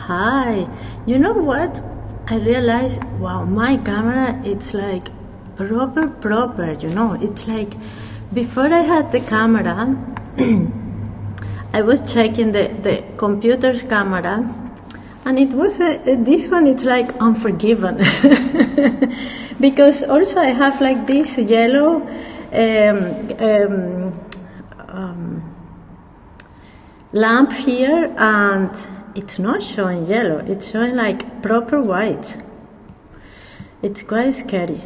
Hi. You know what? I realized, wow, my camera, it's like proper, you know. It's like before I had the camera, I was checking the computer's camera, and it was this one, it's like unforgiven. Because also I have like this yellow lamp here, and it's not showing yellow, it's showing like proper white. It's quite scary.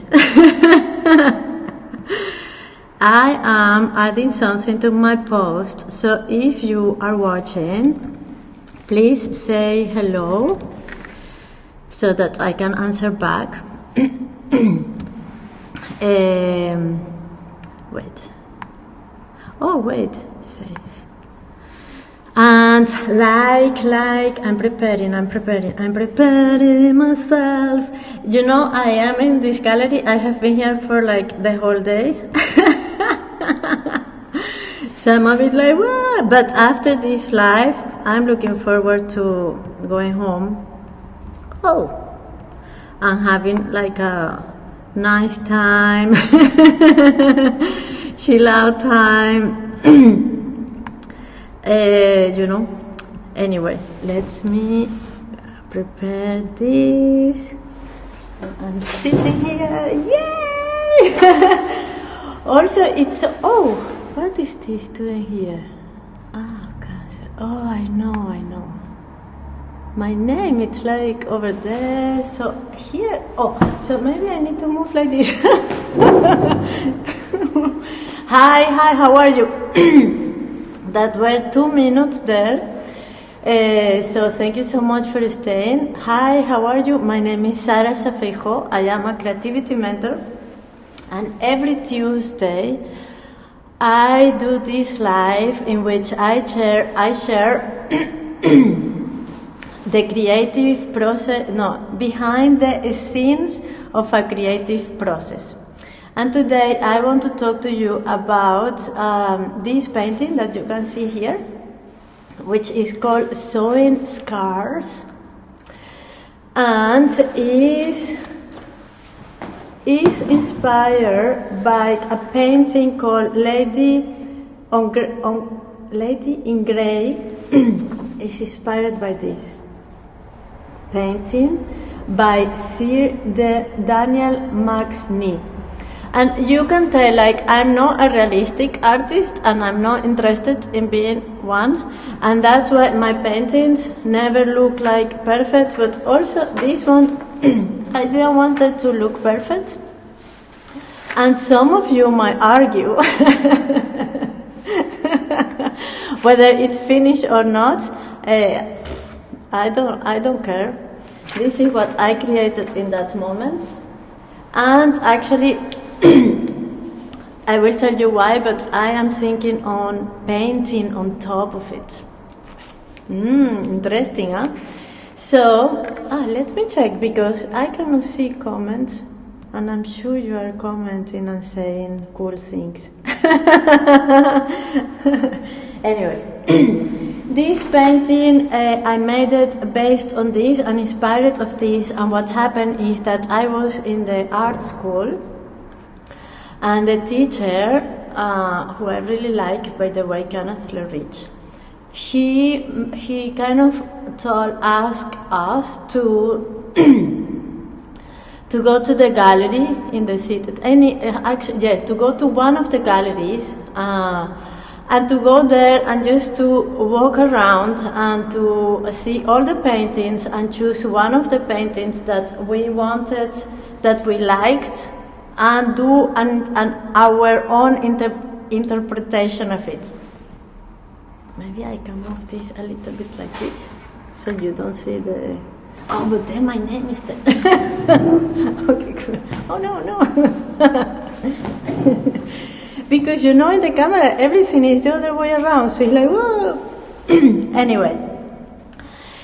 I am adding something to my post, so if you are watching, please say hello so that I can answer back. Wait, save. And like, I'm preparing myself. You know, I am in this gallery. I have been here for like the whole day. So I'm a bit like, what? But after this live, I'm looking forward to going home. And having like a nice time, chill out time. You know, anyway, let me prepare this. I'm sitting here, yay! Also, it's, what is this doing here? I know. My name, it's like over there, so here, so maybe I need to move like this. Hi, how are you? That were 2 minutes there. So thank you so much for staying. Hi, how are you? My name is Sara Safeijo. I am a creativity mentor. And every Tuesday, I do this live in which I share the creative process, behind the scenes of a creative process. And today I want to talk to you about this painting that you can see here, which is called Sewing Scars, and is inspired by a painting called Lady in Grey. Is inspired by this painting by Sir Daniel Macnee. And you can tell, like, I'm not a realistic artist and I'm not interested in being one. And that's why my paintings never look like perfect. But also this one, I didn't want it to look perfect. And some of you might argue whether it's finished or not. I don't care. This is what I created in that moment. And actually, I will tell you why, but I am thinking on painting on top of it. Interesting, huh? So, let me check, because I cannot see comments, and I'm sure you are commenting and saying cool things. Anyway, this painting, I made it based on this and inspired of this, and what happened is that I was in the art school, and the teacher, who I really like, by the way, Kenneth Lerich, he kind of asked us to to go to the gallery in the city, to go to one of the galleries, and to go there and just to walk around and to see all the paintings and choose one of the paintings that we wanted, that we liked, and do our own interpretation of it. Maybe I can move this a little bit like this, so you don't see the... but then my name is there. Okay, cool. Oh, no. Because in the camera, everything is the other way around, so it's like, whoa. Anyway.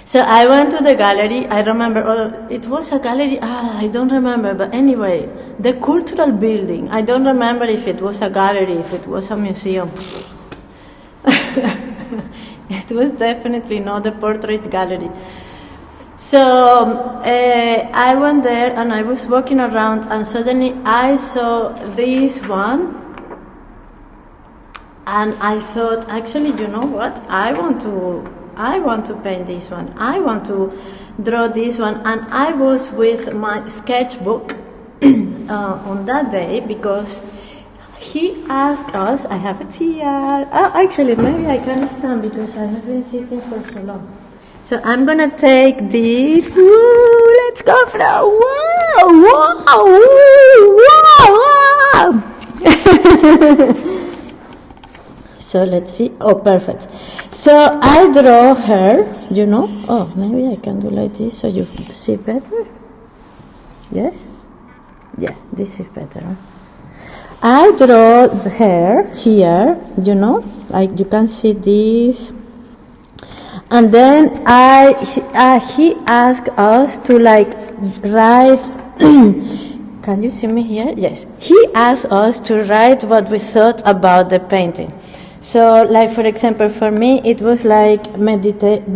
So I went to the gallery. I remember, it was a gallery, I don't remember, but anyway, the cultural building. I don't remember if it was a gallery, if it was a museum. It was definitely not the portrait gallery. So I went there and I was walking around, and suddenly I saw this one, and I thought, actually, you know what? I want to paint this one. I want to draw this one. And I was with my sketchbook on that day, because he asked us. I have it here. Actually, maybe I can stand because I have been sitting for so long. So I'm gonna take this. Woo, let's go for a wow, wow, wow. So let's see. Oh, perfect. So I draw her, you know. Oh, maybe I can do like this so you see better. Yes? Yeah, this is better. Huh? I draw her here, you know, like you can see this. And then he asked us to like write. Can you see me here? Yes. He asked us to write what we thought about the painting. So, like, for example, for me, it was like meditative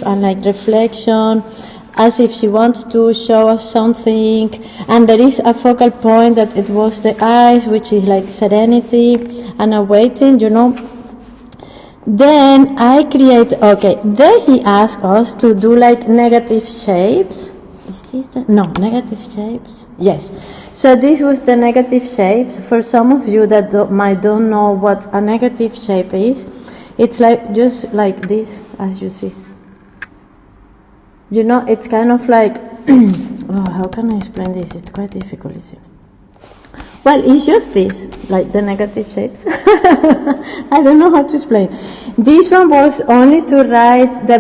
and like reflection, as if she wants to show us something. And there is a focal point that it was the eyes, which is like serenity and awaiting, you know. Then then he asked us to do like negative shapes. Is this negative shapes? Yes. So this was the negative shapes. For some of you that might don't know what a negative shape is, it's like just like this, as you see. You know, it's kind of like, how can I explain this? It's quite difficult, isn't it? Well, it's just this, like the negative shapes. I don't know how to explain. This one was only to write the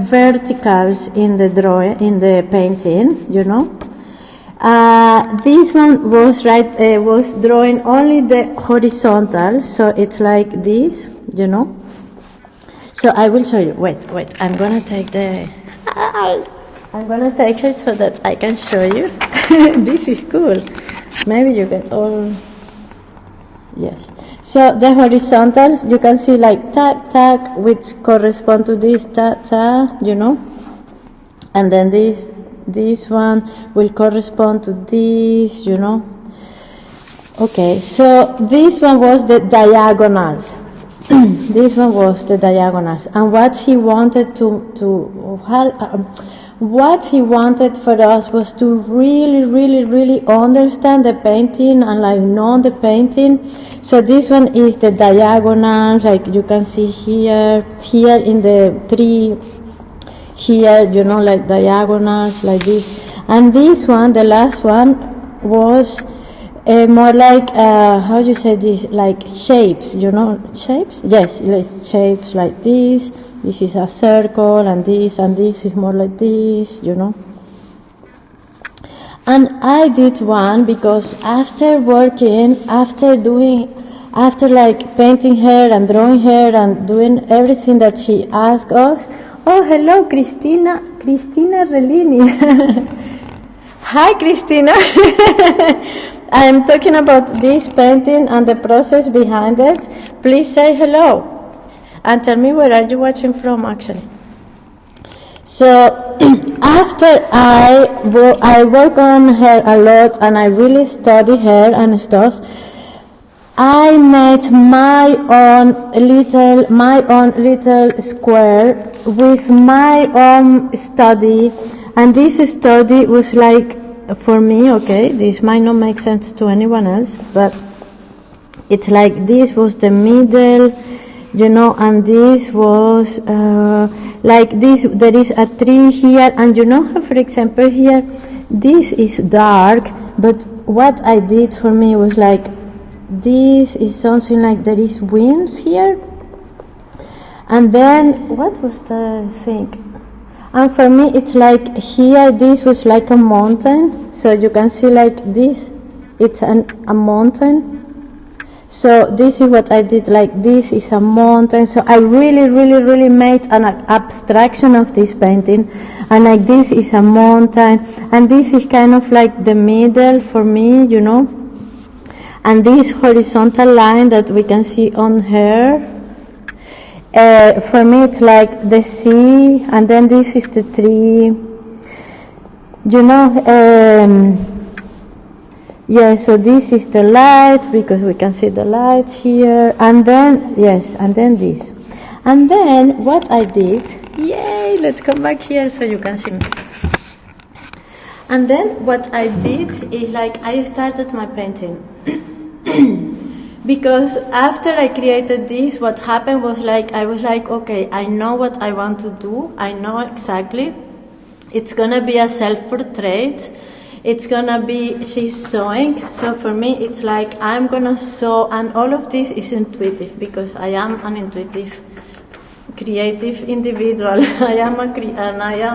verticals in the painting, you know. This one was drawing only the horizontal, so it's like this, you know. So I will show you. Wait, I'm gonna take her so that I can show you. This is cool. Maybe you get all. Yes. So the horizontals, you can see like tag, which correspond to this ta, you know. And then this one will correspond to this, you know. Okay, so this one was the diagonals. This one was the diagonals. And what he wanted what he wanted for us was to really understand the painting and like know the painting. So this one is the diagonal, like you can see here in the tree, here, you know, like diagonals like this. And this one, the last one, was more like, how do you say this, like shapes, you know, shapes? Yes, like shapes like this. This is a circle, and this is more like this, you know. And I did one because after like painting her and drawing her and doing everything that she asked us. Oh, hello, Cristina Relini. Hi, Cristina. I'm talking about this painting and the process behind it. Please say hello. And tell me where are you watching from, actually. So after I work on her a lot and I really study her and stuff, I made my own little square with my own study. And this study was like, for me, okay, this might not make sense to anyone else, but it's like this was the middle, you know, and this was like this. There is a tree here, and you know how, for example, here this is dark, but what I did for me was like this is something like there is winds here, and then what was the thing? And for me it's like here this was like a mountain, so you can see like this, it's a mountain. So this is what I did, like this is a mountain. So I really made an abstraction of this painting, and like this is a mountain, and this is kind of like the middle for me, you know. And this horizontal line that we can see on her, for me it's like the sea, and then this is the tree. You know, yeah, so this is the light, because we can see the light here, and then, yes, and then this. And then what I did, yay, let's come back here so you can see me. And then what I did is like I started my painting. Because after I created this, what happened was like, I was like, okay, I know what I want to do. I know exactly. It's gonna be a self-portrait. It's gonna be, she's sewing. So for me, it's like I'm gonna sew, and all of this is intuitive because I am an intuitive, creative individual. I am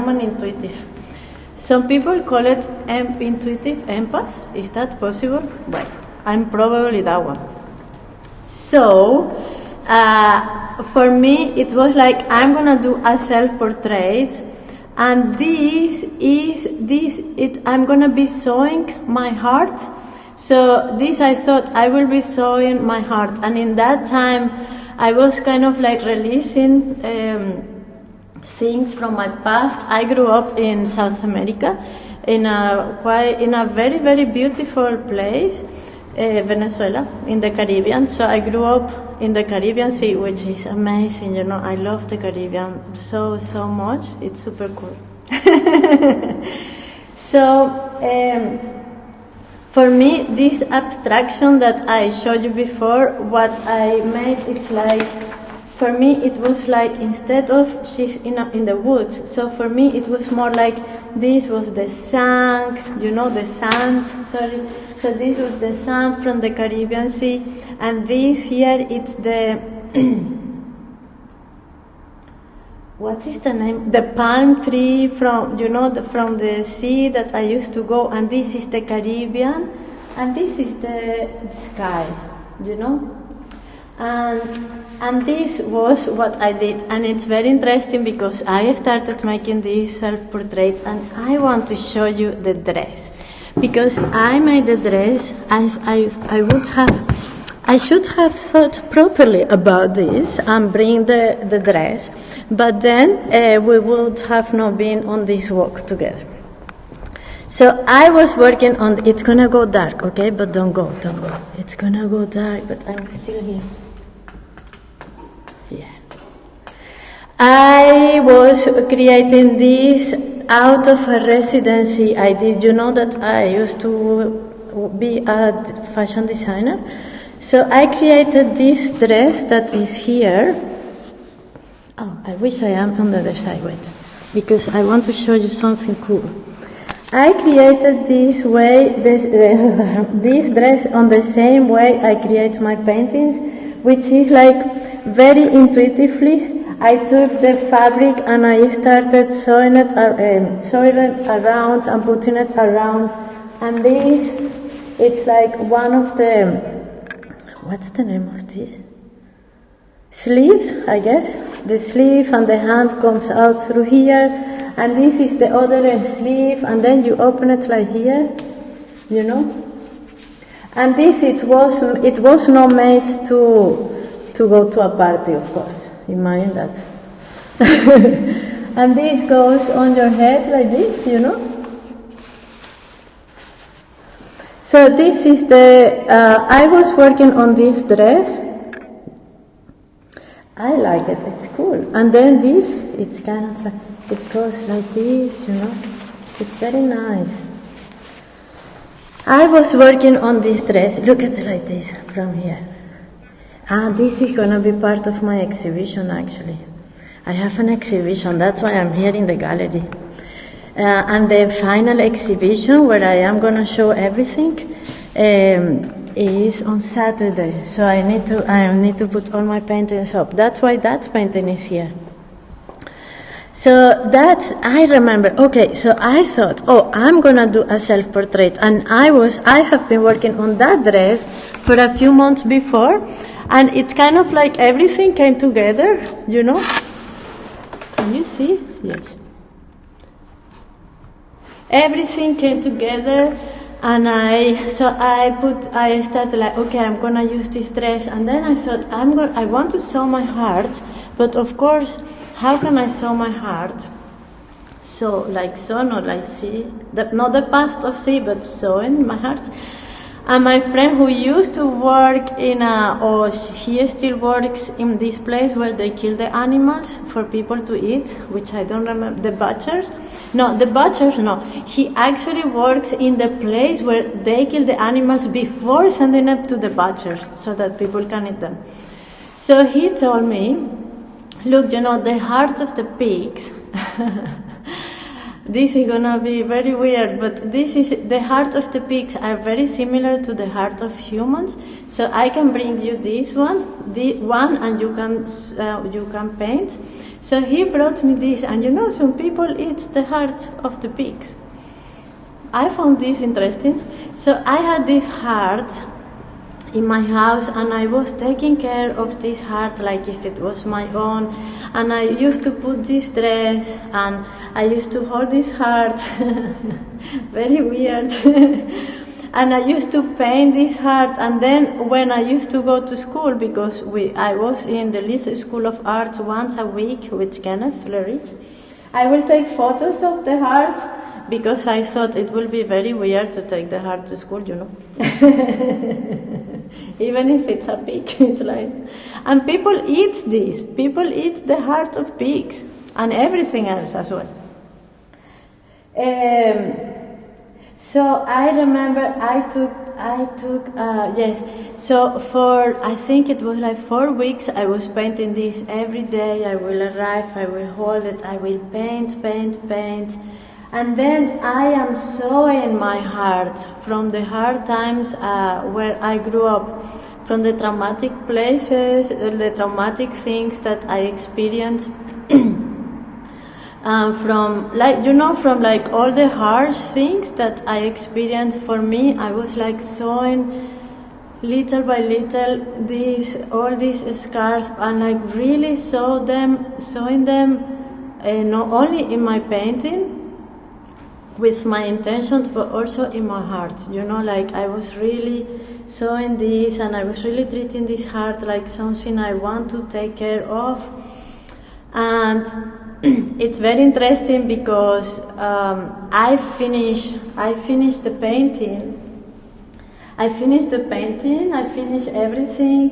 an intuitive. Some people call it intuitive empath. Is that possible? Well, I'm probably that one. So, for me, it was like I'm gonna do a self-portrait, and I'm gonna be sewing my heart. So this, I thought I will be sewing my heart, and in that time, I was kind of like releasing things from my past. I grew up in South America, in a very, very beautiful place. Venezuela, in the Caribbean. So I grew up in the Caribbean Sea, which is amazing. You know, I love the Caribbean so much. It's super cool. So for me, this abstraction that I showed you before, what I made, it's like, for me it was like, instead of she's in the woods, so for me it was more like this was the sand, you know, the sand, sorry. So this was the sand from the Caribbean Sea, and this here, it's the, what is the name? The palm tree from, you know, from the sea that I used to go, and this is the Caribbean, and this is the sky, you know. And this was what I did, and it's very interesting because I started making this self-portrait, and I want to show you the dress, because I made the dress as I should have thought properly about this and bring the dress, but then we would have not been on this walk together. So I was working on, it's gonna go dark, okay, but don't go. It's gonna go dark, but I'm still here. Yeah. I was creating this out of a residency I did. You know that I used to be a fashion designer. So I created this dress that is here. Oh, I wish I am on the other side, wait, because I want to show you something cool. I created this way, this dress on the same way I create my paintings, which is like very intuitively. I took the fabric and I started sewing it around and putting it around, and this, it's like one of the, what's the name of this? Sleeves, I guess. The sleeve, and the hand comes out through here, and this is the other sleeve, and then you open it like here, you know. And this, it was not made to go to a party, of course. Imagine that. And this goes on your head like this, you know. So this is the, I was working on this dress. I like it, it's cool. And then this, it's kind of like, it goes like this, you know. It's very nice. I was working on this dress, look at it like this, from here. And this is gonna be part of my exhibition, actually. I have an exhibition, that's why I'm here in the gallery. And the final exhibition, where I am gonna show everything, is on Saturday. So I need to put all my paintings up. That's why that painting is here. So that, I remember, okay, so I thought, oh, I'm gonna do a self-portrait, and I have been working on that dress for a few months before, and it's kind of like everything came together, you know. Can you see? Yes. Everything came together, and I started like, okay, I'm gonna use this dress, and then I thought, I want to sew my heart, But of course, how can I show my heart? So, like so, not like see, not the past of see, but so in my heart. And my friend who used to work or he still works in this place where they kill the animals for people to eat, which I don't remember, the butchers. No, the butchers, no. He actually works in the place where they kill the animals before sending them to the butchers so that people can eat them. So he told me, look, the hearts of the pigs, this is gonna be very weird, but the heart of the pigs are very similar to the heart of humans. So I can bring you this one, and you can paint. So he brought me this, and some people eat the heart of the pigs. I found this interesting. So I had this heart in my house, and I was taking care of this heart like if it was my own. And I used to put this dress, and I used to hold this heart, very weird. And I used to paint this heart. And then when I used to go to school, because I was in the Little School of Arts once a week with Kenneth Lerich, I will take photos of the heart, because I thought it would be very weird to take the heart to school, Even if it's a pig, it's like... And people eat this. People eat the heart of pigs and everything else as well. So I remember yes. So for, I think it was like 4 weeks, I was painting this every day. I will arrive, I will hold it, I will paint. And then I am sewing my heart from the hard times where I grew up, from the traumatic places, the traumatic things that I experienced, from all the harsh things that I experienced. For me, I was like sewing little by little all these scars, and like really sewing them, not only in my painting, with my intentions, but also in my heart. I was really sewing this, and I was really treating this heart like something I want to take care of. And it's very interesting because I finished the painting. I finished everything,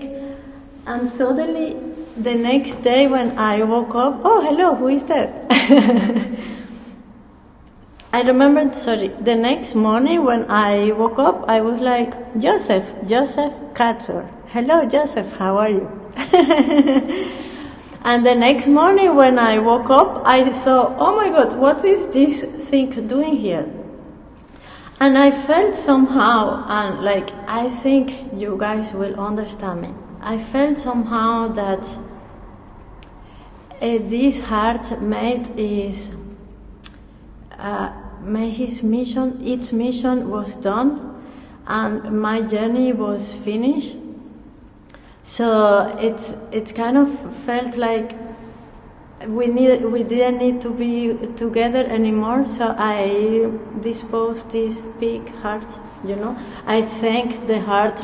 and suddenly the next day when I woke up, oh hello, who is that? I remember, the next morning when I woke up, I was like, Joseph Katzer. Hello, Joseph, how are you? And the next morning when I woke up, I thought, oh my God, what is this thing doing here? And I felt somehow, and I think you guys will understand me, I felt somehow that this heart made its mission was done, and my journey was finished. So it kind of felt like we didn't need to be together anymore. So I disposed this big heart. I thank the heart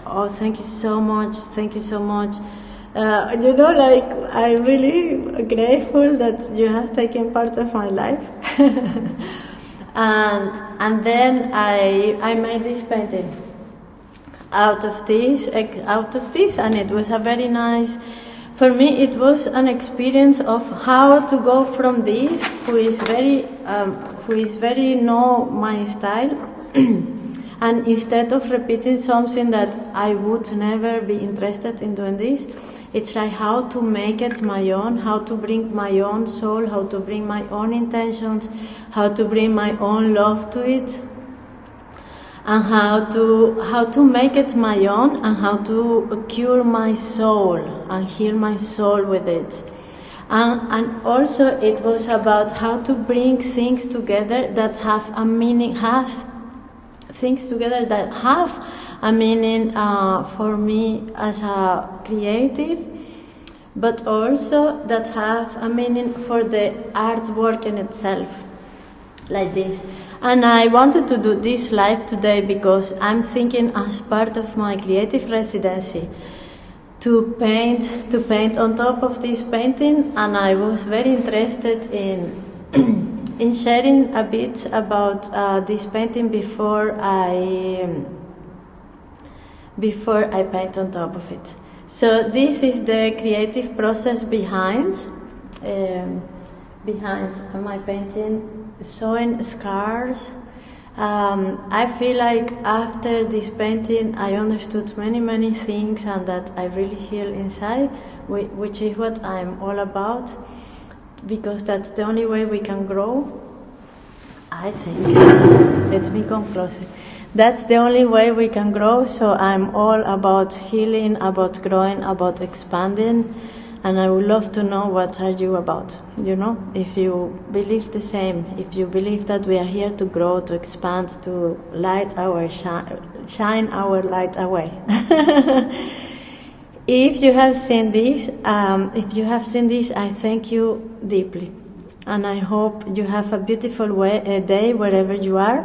oh, thank you so much. I'm really grateful that you have taken part of my life. and then I made this painting out of this, and it was a very nice, for me it was an experience of how to go from this, who is very know my style, and instead of repeating something that I would never be interested in doing this, it's like how to make it my own, how to bring my own soul, how to bring my own intentions, how to bring my own love to it, and how to make it my own, and how to cure my soul and heal my soul with it. And also it was about how to bring things together that have a meaning, for me as a creative, but also that have a meaning for the artwork in itself, like this. And I wanted to do this live today because I'm thinking, as part of my creative residency, to paint on top of this painting, and I was very interested in in sharing a bit about this painting before I paint on top of it. So this is the creative process behind my painting, sewing scars. I feel like after this painting I understood many things, and that I really heal inside, which is what I'm all about, because that's the only way we can grow, I think. Let me come closer. That's the only way we can grow, so I'm all about healing, about growing, about expanding, and I would love to know what are you about, if you believe the same, if you believe that we are here to grow, to expand, to light our shine our light away. If you have seen this, I thank you deeply, and I hope you have a beautiful day wherever you are.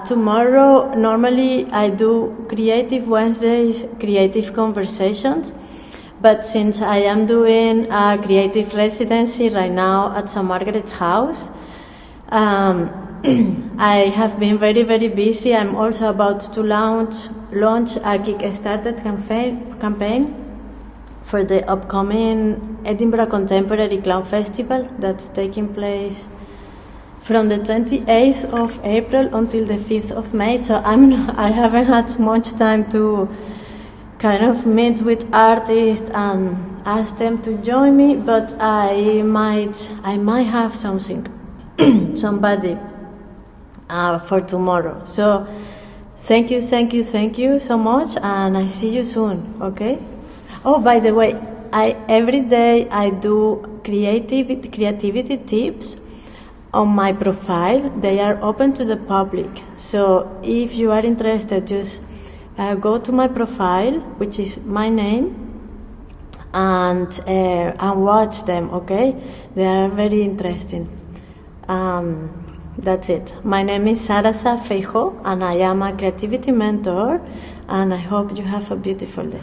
Tomorrow, normally I do Creative Wednesdays, creative conversations, but since I am doing a creative residency right now at St. Margaret's House, I have been very busy. I'm also about to launch a Kickstarter campaign for the upcoming Edinburgh Contemporary Clown Festival that's taking place from the 28th of April until the 5th of May. So I haven't had much time to kind of meet with artists and ask them to join me, but I might have something, somebody for tomorrow. So thank you so much, and I see you soon, okay? Oh, by the way, every day I do creativity tips on my profile. They are open to the public, so if you are interested, just go to my profile, which is my name, and watch them, okay? They are very interesting. That's it. My name is Sarasa Feijo, and I am a creativity mentor, and I hope you have a beautiful day.